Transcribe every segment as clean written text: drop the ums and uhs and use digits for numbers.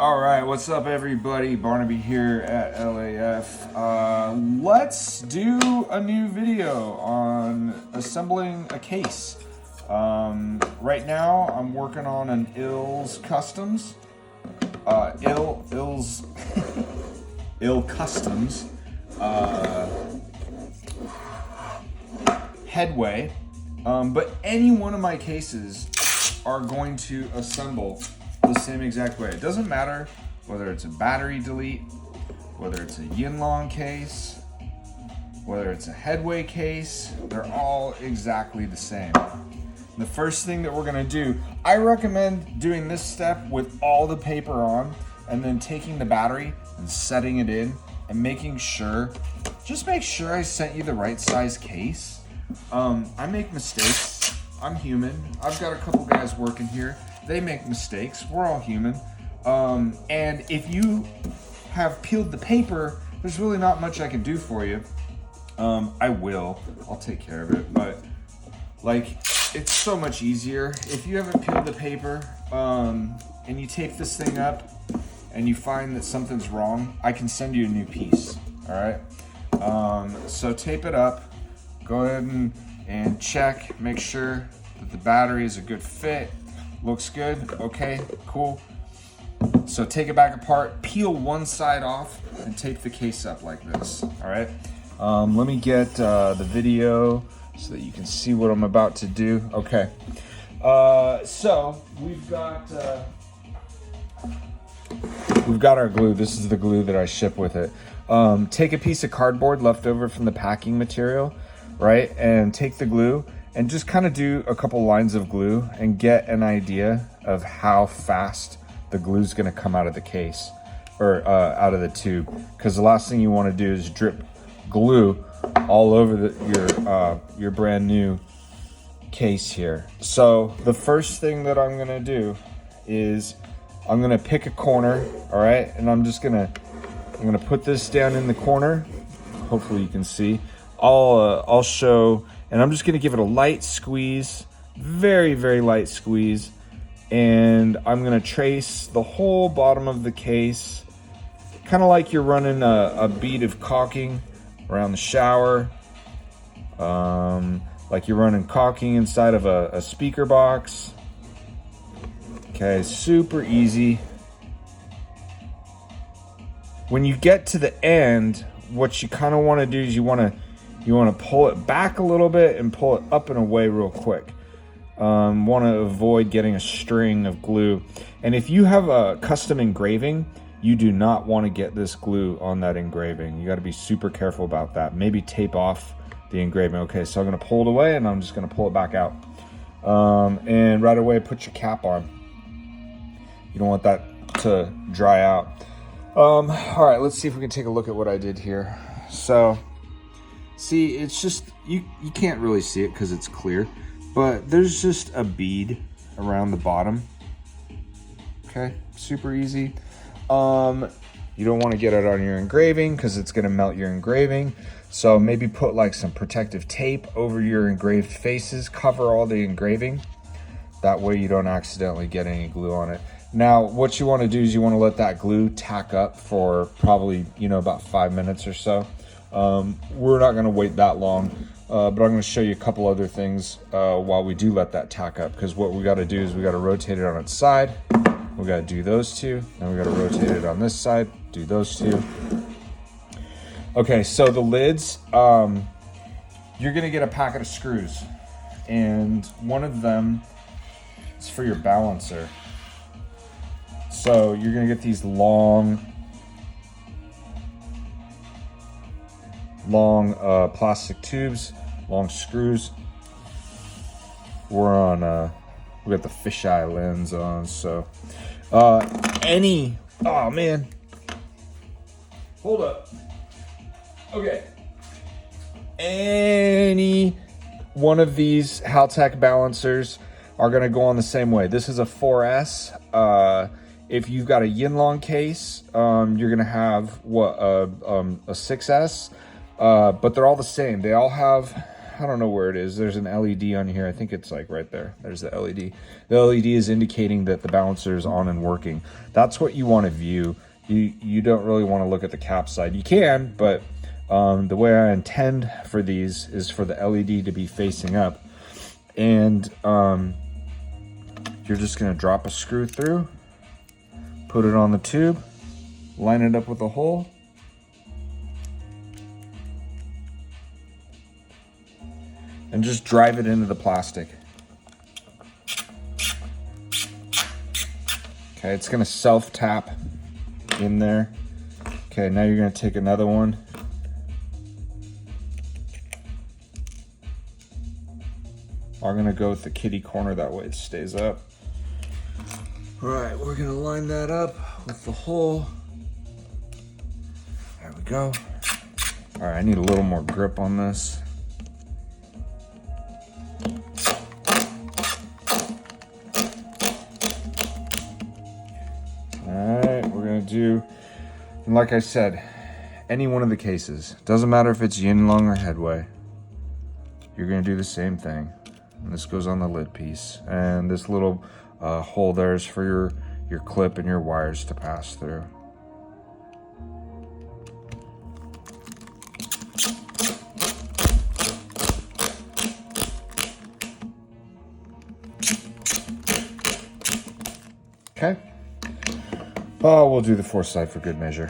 All right, what's up, everybody? Barnaby here at LAF. Let's do a new video on assembling a case. Right now, I'm working on an Ills Customs. Ill Customs headway. But any one of my cases are going to assemble the same exact way. It doesn't matter whether it's a battery delete, whether it's a Yinlong case, whether it's a headway case, they're all exactly the same. The first thing that we're gonna do, I recommend doing this step with all the paper on and then taking the battery and setting it in and making sure, just make sure I sent you the right size case. I make mistakes, I'm human. I've got a couple guys working here. They make mistakes. We're all human. And if you have peeled the paper, there's really not much I can do for you. I'll take care of it. But like, it's so much easier. If you haven't peeled the paper and you tape this thing up and you find that something's wrong, I can send you a new piece. All right. So tape it up. Go ahead and check. Make sure that the battery is a good fit. Looks good, okay, cool. So take it back apart, peel one side off, and tape the case up like this, all right? Let me get the video so that you can see what I'm about to do. Okay, so we've got our glue. This is the glue that I ship with it. Take a piece of cardboard left over from the packing material, right? And take the glue and just kind of do a couple lines of glue and get an idea of how fast the glue is going to come out of the case or out of the tube. Because the last thing you want to do is drip glue all over your brand new case here. So the first thing that I'm going to do is I'm going to pick a corner, all right? And I'm going to put this down in the corner. Hopefully you can see. I'll show. And I'm just gonna give it a light squeeze, very, very light squeeze. And I'm gonna trace the whole bottom of the case, kind of like you're running a bead of caulking around the shower, like you're running caulking inside of a speaker box. Okay, super easy. When you get to the end, what you kind of wanna do is you wanna pull it back a little bit and pull it up and away real quick. Want to avoid getting a string of glue. And if you have a custom engraving, you do not want to get this glue on that engraving. You got to be super careful about that. Maybe tape off the engraving. Okay, so I'm going to pull it away and I'm just going to pull it back out. And right away, put your cap on. You don't want that to dry out. All right, let's see if we can take a look at what I did here. So, see, it's just, you can't really see it because it's clear, but there's just a bead around the bottom. Okay, super easy. You don't want to get it on your engraving because it's going to melt your engraving. So maybe put like some protective tape over your engraved faces, cover all the engraving. That way you don't accidentally get any glue on it. Now, what you want to do is you want to let that glue tack up for probably, about 5 minutes or so. We're not going to wait that long, but I'm going to show you a couple other things while we do let that tack up, because what we got to do is we got to rotate it on its side. We got to do those two, and we got to rotate it on this side, do those two. Okay, so the lids, you're going to get a packet of screws, and one of them is for your balancer. So you're going to get these long plastic tubes, long screws. We're on we got the fisheye lens on, so oh man, hold up. Okay, any one of these Haltech balancers are going to go on the same way. This is a 4S. If you've got a Yinlong case, you're going to have a 6S. But they're all the same. They all have I don't know where it is. There's an LED on here. I think it's like right there. There's the LED. The LED is indicating that the balancer is on and working. That's what you want to view. You don't really want to look at the cap side. You can, but the way I intend for these is for the LED to be facing up. And you're just going to drop a screw through, put it on the tube, line it up with a hole, and just drive it into the plastic. Okay, it's gonna self-tap in there. Okay, now you're gonna take another one. I'm gonna go with the kitty corner, that way it stays up. All right, we're gonna line that up with the hole. There we go. All right, I need a little more grip on this. Do, and like I said, any one of the cases, doesn't matter if it's Yinlong or headway, you're going to do the same thing. And this goes on the lid piece, and this little hole there is for your clip and your wires to pass through. Okay. Oh, we'll do the fourth side for good measure.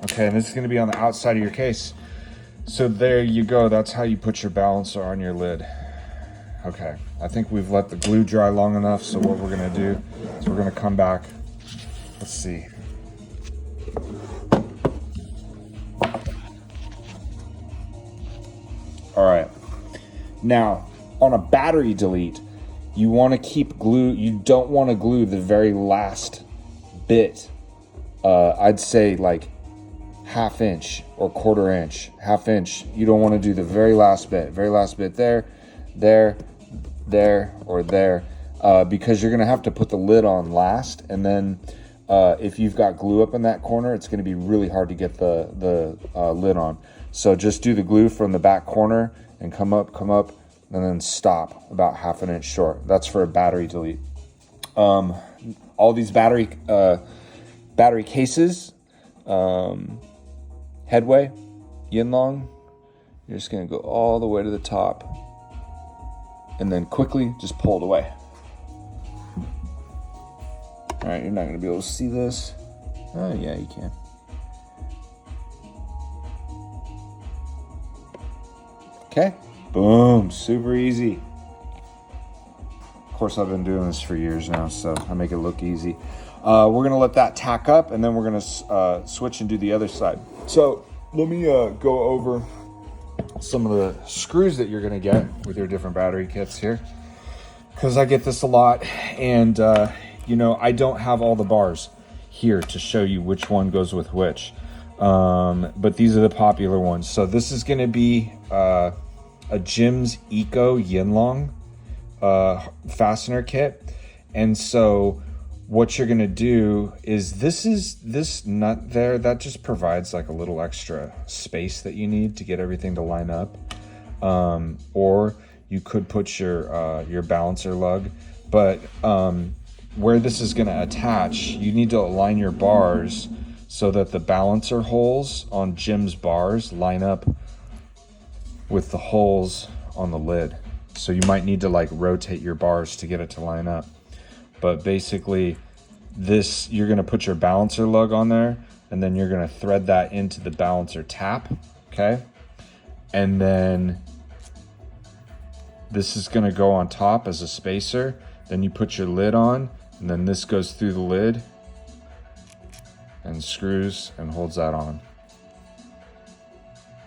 Okay, and this is going to be on the outside of your case. So there you go. That's how you put your balancer on your lid. Okay, I think we've let the glue dry long enough. So what we're going to do is we're going to come back. Let's see. All right, now on a battery delete, you want to keep glue. You don't want to glue the very last bit. I'd say like ½ inch or ½ inch, ½ inch. You don't want to do the very last bit there, or there, because you're going to have to put the lid on last. And then if you've got glue up in that corner, it's going to be really hard to get the lid on. So just do the glue from the back corner and come up, and then stop about ½ inch short. That's for a battery delete. All these battery cases, headway, Yinlong, you're just gonna go all the way to the top and then quickly just pull it away. All right, you're not gonna be able to see this. Oh yeah, you can. Okay, boom, super easy. Of course, I've been doing this for years now, so I make it look easy. We're gonna let that tack up, and then we're gonna switch and do the other side. So let me go over some of the screws that you're gonna get with your different battery kits here, because I get this a lot, and you know, I don't have all the bars here to show you which one goes with which. But these are the popular ones. So this is going to be a Jim's Eco Yinlong fastener kit. And so what you're going to do is this nut there, that just provides like a little extra space that you need to get everything to line up. Or you could put your balancer lug, but where this is going to attach, you need to align your bars so that the balancer holes on Jim's bars line up with the holes on the lid. So you might need to like rotate your bars to get it to line up. But basically this, you're gonna put your balancer lug on there, and then you're gonna thread that into the balancer tap, okay? And then this is gonna go on top as a spacer. Then you put your lid on, and then this goes through the lid and screws and holds that on.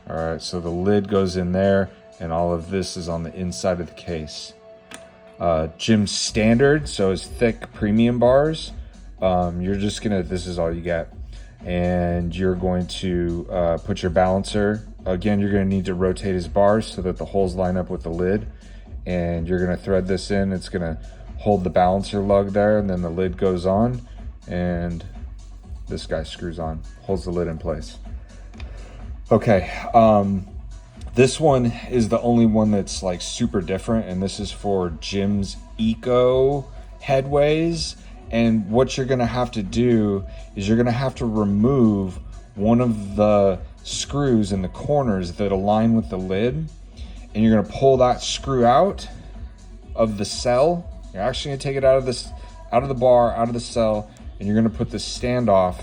All right, so the lid goes in there, and all of this is on the inside of the case. Jim's standard, so his thick premium bars, you're just gonna, this is all you get. And you're going to put your balancer, again, you're gonna need to rotate his bars so that the holes line up with the lid. and you're gonna thread this in. It's gonna hold the balancer lug there, and then the lid goes on, and this guy screws on, holds the lid in place. Okay, this one is the only one that's like super different, and this is for Jim's Eco headways. And what you're gonna have to do is you're gonna have to remove one of the screws in the corners that align with the lid, and you're gonna pull that screw out of the cell. You're actually gonna take it out of the bar, out of the cell, and you're gonna put the standoff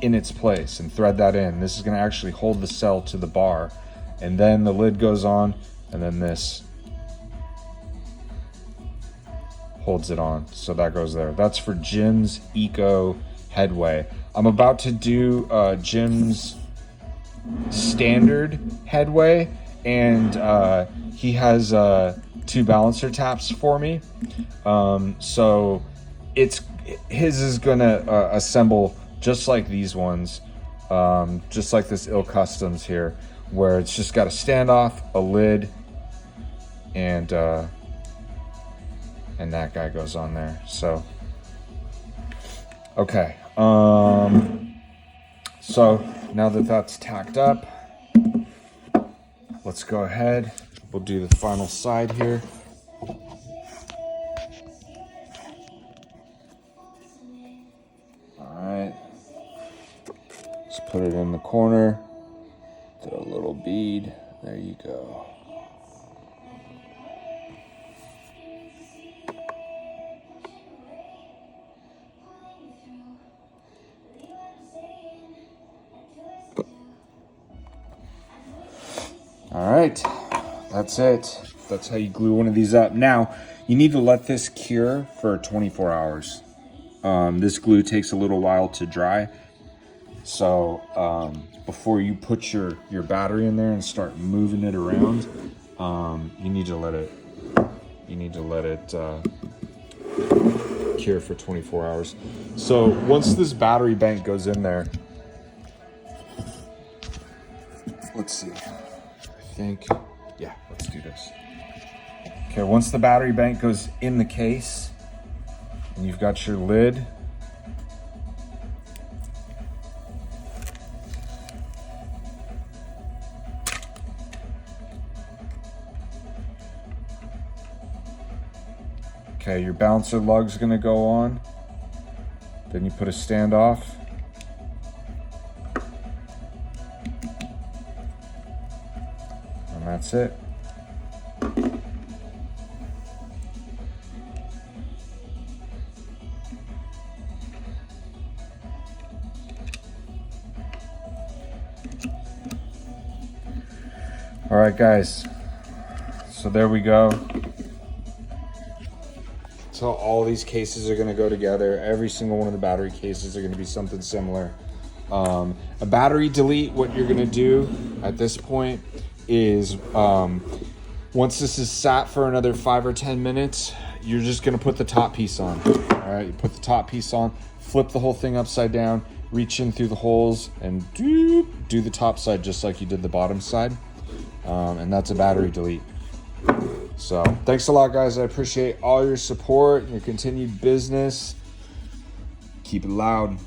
in its place and thread that in. This is gonna actually hold the cell to the bar, and then the lid goes on, and then this holds it on. So that goes there. That's for Jim's Eco headway. I'm about to do Jim's standard headway, and he has 2 balancer taps for me. So his is gonna assemble just like these ones, just like this Il Customs here, where it's just got a standoff, a lid, and that guy goes on there. So okay, so now that that's tacked up, let's go ahead. We'll do the final side here. All right, let's put it in the corner. Throw a little bead. There you go. All right, that's it. That's how you glue one of these up. Now, you need to let this cure for 24 hours. This glue takes a little while to dry. So before you put your battery in there and start moving it around, you need to let it cure for 24 hours. So once this battery bank goes in there, let's see. Yeah, let's do this. Okay, once the battery bank goes in the case and you've got your lid, okay, your balancer lug's gonna go on. Then you put a standoff. And that's it. All right, guys. So there we go. So all these cases are going to go together. Every single one of the battery cases are going to be something similar. A battery delete, what you're going to do at this point is once this is sat for another 5 or 10 minutes, you're just going to put the top piece on. All right, you put the top piece on, flip the whole thing upside down, reach in through the holes, and do the top side just like you did the bottom side. And that's a battery delete. So thanks a lot, guys. I appreciate all your support and your continued business. Keep it loud.